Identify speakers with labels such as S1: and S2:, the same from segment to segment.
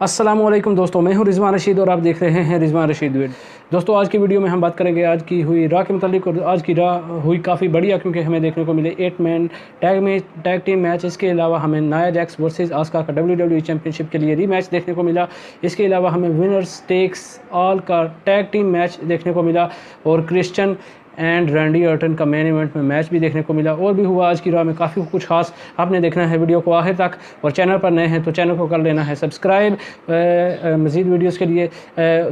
S1: अस्सलामुअलैकुम दोस्तों, मैं हूं रिजवान रशीद और आप देख रहे हैं रिजवान रशीद वीडियो। दोस्तों, आज की वीडियो में हम बात करेंगे आज की हुई रॉ के मुतालिक। और आज की रॉ हुई काफ़ी बढ़िया, क्योंकि हमें देखने को मिले 8 मैन टैग टीम मैच। इसके अलावा हमें नाया जैक्स वर्सेस आस्का का WWE चैंपियनशिप के लिए रीमैच देखने को मिला। इसके अलावा हमें विनर्स टेक्स ऑल का टैग टीम मैच देखने को मिला और क्रिश्चियन एंड रैंडी ऑर्टन का मेन इवेंट में मैच भी देखने को मिला। और भी हुआ आज की रॉ में काफ़ी कुछ खास। आपने देखना है वीडियो को आखिर तक, और चैनल पर नए हैं तो चैनल को कर लेना है सब्सक्राइब मज़ीद वीडियोस के लिए।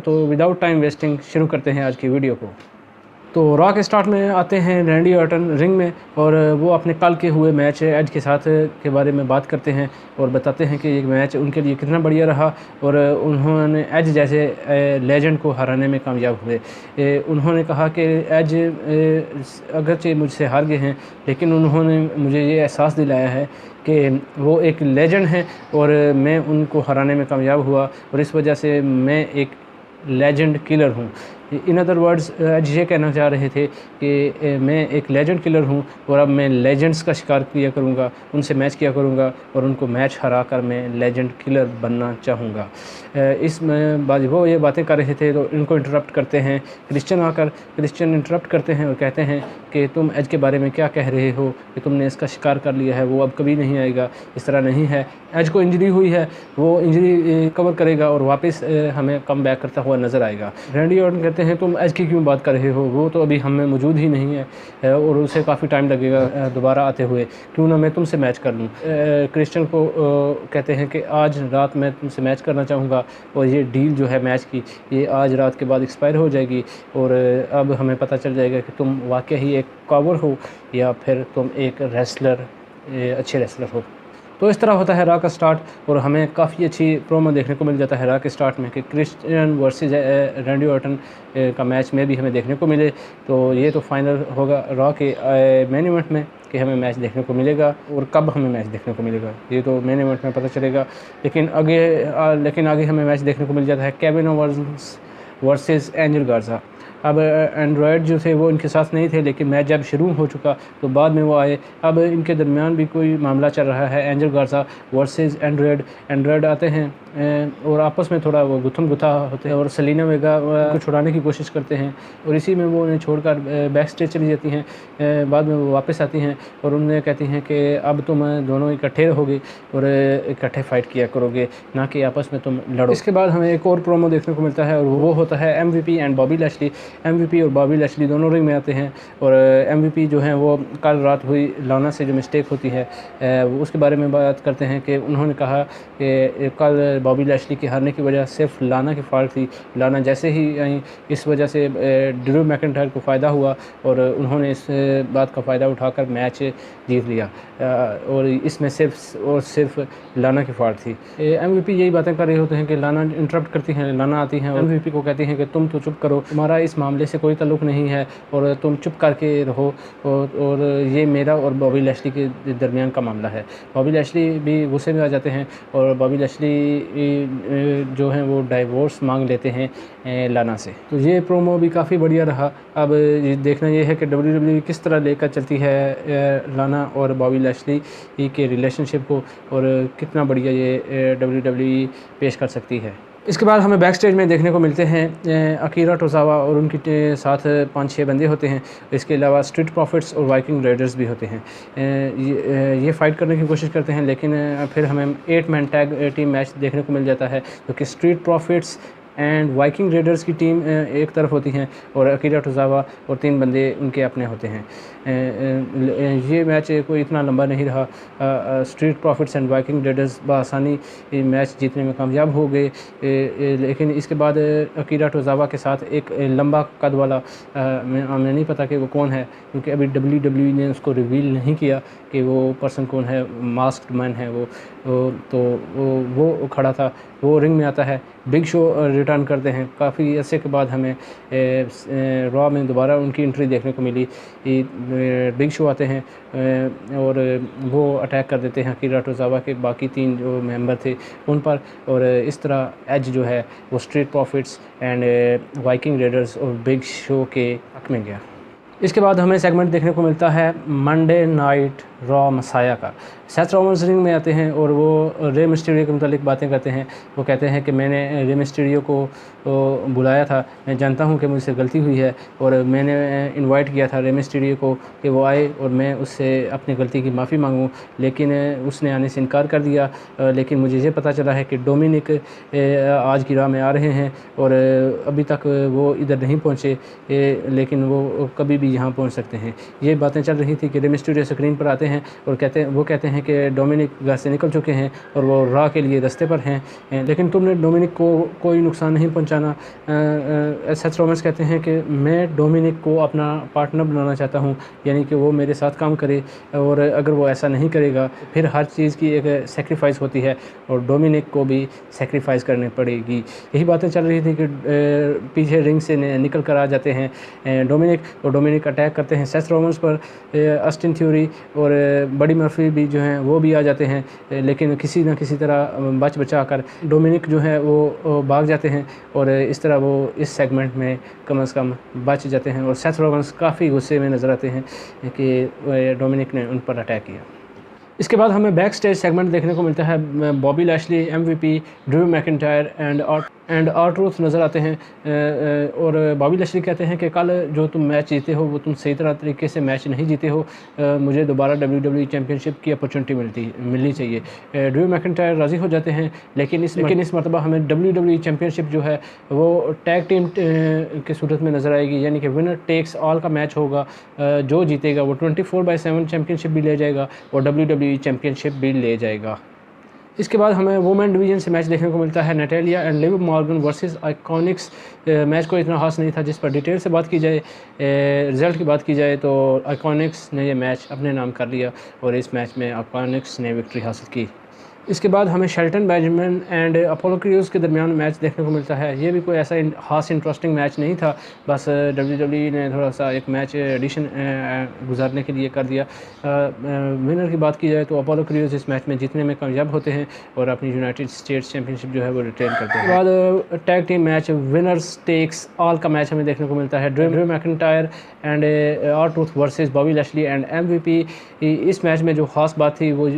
S1: तो विदाउट टाइम वेस्टिंग शुरू करते हैं आज की वीडियो को। तो रॉ के स्टार्ट में आते हैं रैंडी ऑर्टन रिंग में, और वो अपने कल के हुए मैच एज के साथ के बारे में बात करते हैं और बताते हैं कि ये मैच उनके लिए कितना बढ़िया रहा और उन्होंने एज जैसे लेजेंड को हराने में कामयाब हुए। उन्होंने कहा कि एज अगरचे मुझसे हार गए हैं, लेकिन उन्होंने मुझे ये एहसास दिलाया है कि वो एक लेजेंड हैं और मैं उनको हराने में कामयाब हुआ, और इस वजह से मैं एक लेजेंड किलर हूँ। इन अदर वर्ड्स आज ये कहना चाह रहे थे कि मैं एक लेजेंड किलर हूँ और अब मैं लेजेंड्स का शिकार किया करूँगा, उनसे मैच किया करूँगा और उनको मैच हरा कर मैं लेजेंड किलर बनना चाहूँगा। इसमें वो ये बातें कर रहे थे तो इनको इंटरप्ट करते हैं क्रिश्चियन आकर। क्रिश्चियन इंटरप्ट करते हैं और कहते हैं कि तुम एज के बारे में क्या कह रहे हो कि तुमने इसका शिकार कर लिया है, वो अब कभी नहीं आएगा, इस तरह नहीं है। एज को इंजरी हुई है, वो इंजरी कवर करेगा और वापस हमें कम बैक करता हुआ नज़र आएगा। रैंडी ऑर्टन कहते हैं तुम एज की क्यों बात कर रहे हो, वो तो अभी हमें मौजूद ही नहीं है और उसे काफ़ी टाइम लगेगा दोबारा आते हुए, क्यों ना मैं तुमसे मैच कर लूँ। क्रिश्चियन को कहते हैं कि आज रात मैं तुमसे मैच करना चाहूँगा और ये डील जो है मैच की, ये आज रात के बाद एक्सपायर हो जाएगी और अब हमें पता चल जाएगा कि तुम वाकई ही एक कावर हो या फिर तुम एक रेसलर, अच्छे रेसलर हो। तो इस तरह होता है रॉ का स्टार्ट, और हमें काफ़ी अच्छी प्रोमो देखने को मिल जाता है रॉ के स्टार्ट में कि क्रिश्चियन वर्सेस रैंडी ऑर्टन का मैच में भी हमें देखने को मिले। तो ये तो फाइनल होगा रॉ के मेन इवेंट में कि हमें मैच देखने को मिलेगा, और कब हमें मैच देखने को मिलेगा ये तो मेन इवेंट में पता चलेगा। लेकिन आगे हमें मैच देखने को मिल जाता है केविन ओवन्स वर्सेस एंजल गार्जा। अब एंड्रॉयड जो थे वो इनके साथ नहीं थे, लेकिन मैच जब शुरू हो चुका तो बाद में वो आए। अब इनके दरमियान भी कोई मामला चल रहा है, एंजल गार्जा वर्सेस एंड्रॉयड आते हैं और आपस में थोड़ा वो गुथम गुथा होते हैं और सेलिना वेगा को छुड़ाने की कोशिश करते हैं, और इसी में वो उन्हें छोड़कर बैक स्टेज चली जाती हैं। बाद में वो वापस आती हैं और उन्हें कहती हैं कि अब तुम दोनों इकट्ठे रहोगे और इकट्ठे फाइट किया करोगे, ना कि आपस में तुम लड़ो। इसके बाद हमें एक और प्रोमो देखने को मिलता है और वो होता है MVP and Bobby Lashley. MVP और बॉबी लैशली दोनों रिंग में आते हैं, और MVP जो हैं वो कल रात हुई लाना से जो मिस्टेक होती है उसके बारे में बात करते हैं कि उन्होंने कहा कि कल बॉबी लैशली के हारने की वजह सिर्फ लाना की फॉल्ट थी। लाना जैसे ही आई, इस वजह से ड्रू मैकिंटायर को फ़ायदा हुआ और उन्होंने इस बात का फ़ायदा उठाकर मैच जीत लिया, और इसमें सिर्फ लाना की फॉल्ट थी। MVP यही बातें कर रहे होते हैं कि लाना इंटरप्ट करती हैं, लाना आती हैं और MVP को कहती हैं कि तुम तो चुप करो, तुम्हारा इस मामले से कोई ताल्लुक़ नहीं है और तुम चुप करके रहो, और ये मेरा और बॉबी लैशली के दरमियान का मामला है। बॉबी लैशली भी गुस्से में आ जाते हैं और बॉबी लैशली जो हैं वो डाइवोर्स मांग लेते हैं लाना से। तो ये प्रोमो भी काफ़ी बढ़िया रहा। अब देखना ये है कि WWE किस तरह लेकर चलती है लाना और बॉबी लैशली के रिलेशनशिप को, और कितना बढ़िया ये WWE पेश कर सकती है। इसके बाद हमें बैक स्टेज में देखने को मिलते हैं अकीरा टोजावा और उनके साथ 5-6 बंदे होते हैं। इसके अलावा स्ट्रीट प्रॉफिट्स और वाइकिंग राइडर्स भी होते हैं। ये फ़ाइट करने की कोशिश करते हैं, लेकिन फिर हमें 8 मैन टैग टीम मैच देखने को मिल जाता है, जो कि street Profits and Viking Riders की टीम एक तरफ होती हैं और अकीरा टोजावा और 3 बंदे उनके अपने होते हैं। ये मैच कोई इतना लंबा नहीं रहा। Street Profits and Viking Raiders बआसानी मैच जीतने में कामयाब हो गए, लेकिन इसके बाद अकीरा टोजावा के साथ एक लंबा कद वाला हमें नहीं पता कि वो कौन है, क्योंकि अभी WWE ने उसको रिवील नहीं किया कि वो पर्सन कौन है, मास्क्ड मैन है वो। तो वो खड़ा था, वो रिंग में आता है। बिग शो रिटर्न करते हैं, काफ़ी अरसे के बाद हमें रॉ में दोबारा उनकी एंट्री देखने को मिली। बिग शो आते हैं और वो अटैक कर देते हैं अकीरा टोजावा के बाकी 3 जो मेंबर थे उन पर, और इस तरह एज जो है वो street Profits and Viking Riders और बिग शो के हक में गया। इसके बाद हमें सेगमेंट देखने को मिलता है मंडे नाइट रॉ मसाया का। सेथ रॉलिंस रिंग में आते हैं और वो रे मिस्टीरियो के मुतालिक बातें करते हैं। वो कहते हैं कि मैंने रे मिस्टीरियो को बुलाया था, मैं जानता हूं कि मुझसे गलती हुई है और मैंने इनवाइट किया था रे मिस्टीरियो को कि वो आए और मैं उससे अपनी गलती की माफ़ी मांगूं, लेकिन उसने आने से इनकार कर दिया। लेकिन मुझे ये पता चला है कि डोमिनिक आज की राह में आ रहे हैं और अभी तक वो इधर नहीं पहुँचे, लेकिन वो कभी भी यहाँ पहुँच सकते हैं। ये बातें चल रही थी कि रे मिस्टीरियो स्क्रीन पर आते हैं और वो कहते हैं कि डोमिनिक घर से निकल चुके हैं और वो राह के लिए रास्ते पर हैं, लेकिन तुमने डोमिनिक को कोई नुकसान नहीं पहुंचाना। सेथ रॉलिंस कहते हैं कि मैं डोमिनिक को अपना पार्टनर बनाना चाहता हूं, यानी कि वो मेरे साथ काम करे, और अगर वो ऐसा नहीं करेगा फिर हर चीज़ की एक सेक्रीफाइस होती है और डोमिनिक को भी सेक्रीफाइस करनी पड़ेगी। यही बातें चल रही थी कि पीछे रिंग से निकल कर आ जाते हैं डोमिनिक, और डोमिनिक अटैक करते हैं सेथ रॉलिंस पर। ऑस्टिन थ्योरी और बडी मर्फी भी जो हैं वो भी आ जाते हैं, लेकिन किसी न किसी तरह बचा कर डोमिनिक जो है वो भाग जाते हैं और इस तरह वो इस सेगमेंट में कम से कम बच जाते हैं। और सेथ रॉलिंस काफ़ी गुस्से में नज़र आते हैं कि डोमिनिक ने उन पर अटैक किया। इसके बाद हमें बैक स्टेज सेगमेंट देखने को मिलता है। Bobby Lashley, MVP, Drew McIntyre and R-Truth नज़र आते हैं और बॉबी लैशली कहते हैं कि कल जो तुम मैच जीते हो वो तुम सही तरीके से मैच नहीं जीते हो, मुझे दोबारा WWE चैम्पियनशिप की अपॉर्चुनिटी मिलनी चाहिए। ड्रू मैकिंटायर राज़ी हो जाते हैं, लेकिन इस मरतबा हमें WWE चैम्पियनशिप जो है वो टैग टीम की सूरत में नज़र आएगी, यानी कि विनर टेक्स ऑल का मैच होगा। जो जीतेगा वो 24/7 चैम्पियनशिप भी ले जाएगा और WWE चैम्पियनशिप भी ले जाएगा। इसके बाद हमें वुमेन डिवीज़न से मैच देखने को मिलता है। Natalya and Liv Morgan versus IConics. Match को इतना खास नहीं था। जिस पर डिटेल से बात की जाए, रिज़ल्ट की बात की जाए, तो आइकॉनिक्स ने यह मैच अपने नाम कर लिया और इस मैच में आइकॉनिक्स ने विक्ट्री हासिल की। इसके बाद हमें Shelton Benjamin and Apollo Crews के दरमियान मैच देखने को मिलता है। ये भी कोई ऐसा खास इंटरेस्टिंग मैच नहीं था, बस WWE ने थोड़ा सा एक मैच एडिशन गुजारने के लिए कर दिया। विनर की बात की जाए तो अपोलो क्रूज़ इस मैच में जीतने में कामयाब होते हैं और अपनी यूनाइटेड स्टेट्स चैम्पियनशिप जो है वो रिटेन करते हैं। उसके बाद tag team match winners takes all का मैच हमें देखने को मिलता है। Drew McIntyre and R-Truth versus Bobby Lashley and MVP। इस मैच में जो ख़ास बात थी वो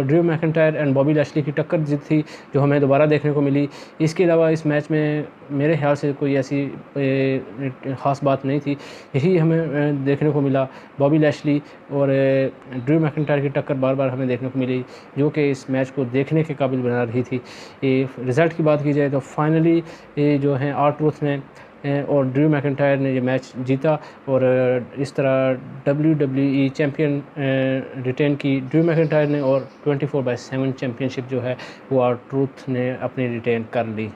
S1: Drew McIntyre and Bobby Lashley की टक्कर जीत थी, जो हमें दोबारा देखने को मिली। इसके अलावा इस मैच में मेरे ख्याल से कोई ऐसी ख़ास बात नहीं थी। यही हमें देखने को मिला, बॉबी लैशली और ड्रू मैकिंटायर की टक्कर बार बार हमें देखने को मिली, जो कि इस मैच को देखने के काबिल बना रही थी। रिज़ल्ट की बात की जाए तो फाइनली जो है R-Truth ने और ड्रू मैकिंटायर ने ये मैच जीता और इस तरह WWE चैम्पियन रिटेन की ड्रू मैकिंटायर ने, और 24/7 चैम्पियनशिप जो है वो R-Truth ने अपनी रिटेन कर ली।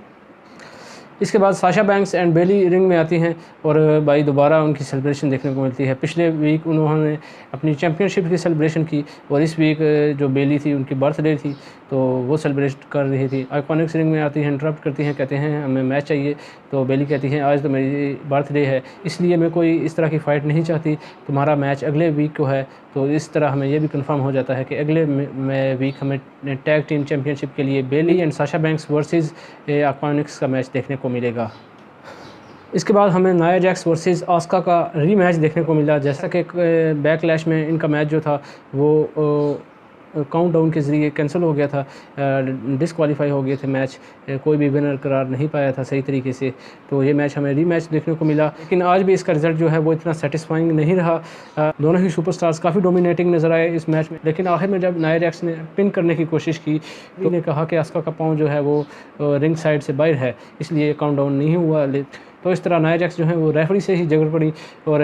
S1: इसके बाद Sasha Banks and Bayley ring में आती हैं और भाई दोबारा उनकी सेलिब्रेशन देखने को मिलती है। पिछले वीक उन्होंने अपनी चैम्पियनशिप की सेलिब्रेशन की और इस वीक जो बेली थी उनकी बर्थडे थी तो वो सेलिब्रेट कर रही थी। आइकॉनिक्स रिंग में आती हैं, इंटरप्ट करती हैं, कहते हैं हमें मैच चाहिए, तो बेली कहती हैं आज तो मेरी बर्थडे है, इसलिए मैं कोई इस तरह की फ़ाइट नहीं चाहती, तुम्हारा मैच अगले वीक को है। तो इस तरह हमें यह भी कंफर्म हो जाता है कि अगले वीक हमें टैग टीम चैम्पियनशिप के लिए Bayley and Sasha Banks versus IConics का मैच देखने को मिलेगा। इसके बाद हमें नाया जैक्स वर्सेस आस्का का रीमैच देखने को मिला। जैसा कि बैकलैश में इनका मैच जो था वो काउंटडाउन के ज़रिए कैंसिल हो गया था, डिसक्वालीफाई हो गए थे मैच, कोई भी विनर करार नहीं पाया था सही तरीके से, तो ये मैच हमें रीमैच देखने को मिला। लेकिन आज भी इसका रिज़ल्ट जो है वो इतना सेटिस्फाइंग नहीं रहा। दोनों ही सुपरस्टार्स काफ़ी डोमिनेटिंग नज़र आए इस मैच में, लेकिन आखिर में जब नाया जैक्स ने पिन करने की कोशिश की तो उन्होंने कहा कि आस्का का पाँव जो है वो रिंग साइड से बाहर है, इसलिए काउंटडाउन नहीं हुआ। तो इस तरह नाया जैक्स जो है वो रेफरी से ही झगड़ पड़ी और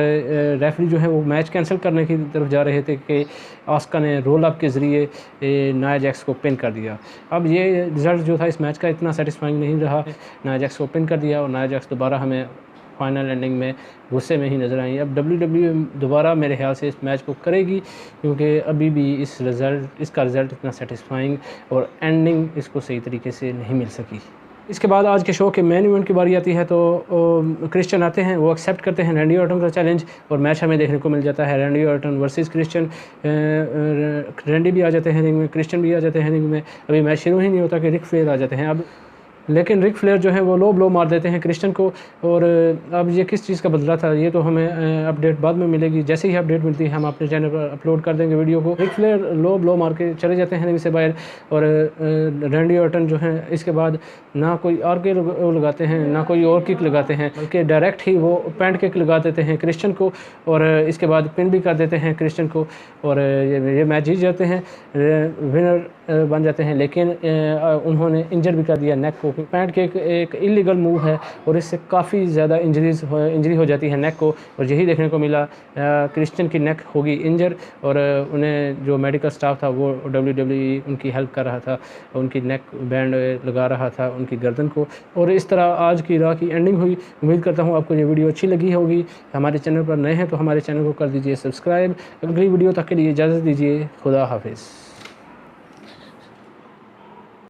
S1: रेफरी जो है वो मैच कैंसिल करने की तरफ जा रहे थे कि आस्का ने रोल अप के ज़रिए नाया जैक्स को पिन कर दिया। अब ये रिज़ल्ट जो था इस मैच का इतना सेटिस्फाइंग नहीं रहा, नाया जैक्स को पिन कर दिया और नाया जैक्स दोबारा हमें फाइनल एंडिंग में गुस्से में ही नज़र आई। अब WWE दोबारा मेरे ख्याल से इस मैच को करेगी, क्योंकि अभी भी इसका रिज़ल्ट इतना सेटिस्फाइंग और एंडिंग इसको सही तरीके से नहीं मिल सकी। इसके बाद आज के शो के मेन इवेंट की बारी आती है तो क्रिश्चियन आते हैं, वो एक्सेप्ट करते हैं रैंडी ऑर्टन का चैलेंज और मैच हमें देखने को मिल जाता है Randy Orton versus Christian. Randy भी आ जाते हैं रिंग में, क्रिश्चियन भी आ जाते हैं रिंग में, अभी मैच शुरू ही नहीं होता कि रिक फ्लेयर आ जाते हैं। अब लेकिन रिक फ्लेयर जो है वो लो ब्लो मार देते हैं क्रिश्चियन को। और अब ये किस चीज़ का बदला था ये तो हमें अपडेट बाद में मिलेगी। जैसे ही अपडेट मिलती है हम अपने चैनल पर अपलोड कर देंगे वीडियो को। रिक फ्लेयर लो ब्लो मार के चले जाते हैं रिंग से बाहर, और रैंडी ऑर्टन जो है इसके बाद ना कोई और के लगाते हैं ना कोई और किक लगाते हैं, बल्कि डायरेक्ट ही वो पैंट किक लगा देते हैं क्रिश्चियन को, और इसके बाद पिन भी कर देते हैं क्रिश्चियन को, और ये मैच जीत जाते हैं, विनर बन जाते हैं। लेकिन उन्होंने इंजर भी कर दिया नेक को। पैंट किक एक इलीगल मूव है और इससे काफ़ी ज़्यादा इंजरी हो जाती है नेक को, और यही देखने को मिला। क्रिश्चियन की नेक होगी इंजर, और उन्हें जो मेडिकल स्टाफ था वो WWE उनकी हेल्प कर रहा था, उनकी नेक बैंड लगा रहा था उनकी गर्दन को। और इस तरह आज की रॉ की एंडिंग हुई। उम्मीद करता हूँ आपको ये वीडियो अच्छी लगी होगी। हमारे चैनल पर नए हैं तो हमारे चैनल को कर दीजिए सब्सक्राइब। अगली वीडियो तक के लिए इजाज़त दीजिए। खुदा हाफिज़।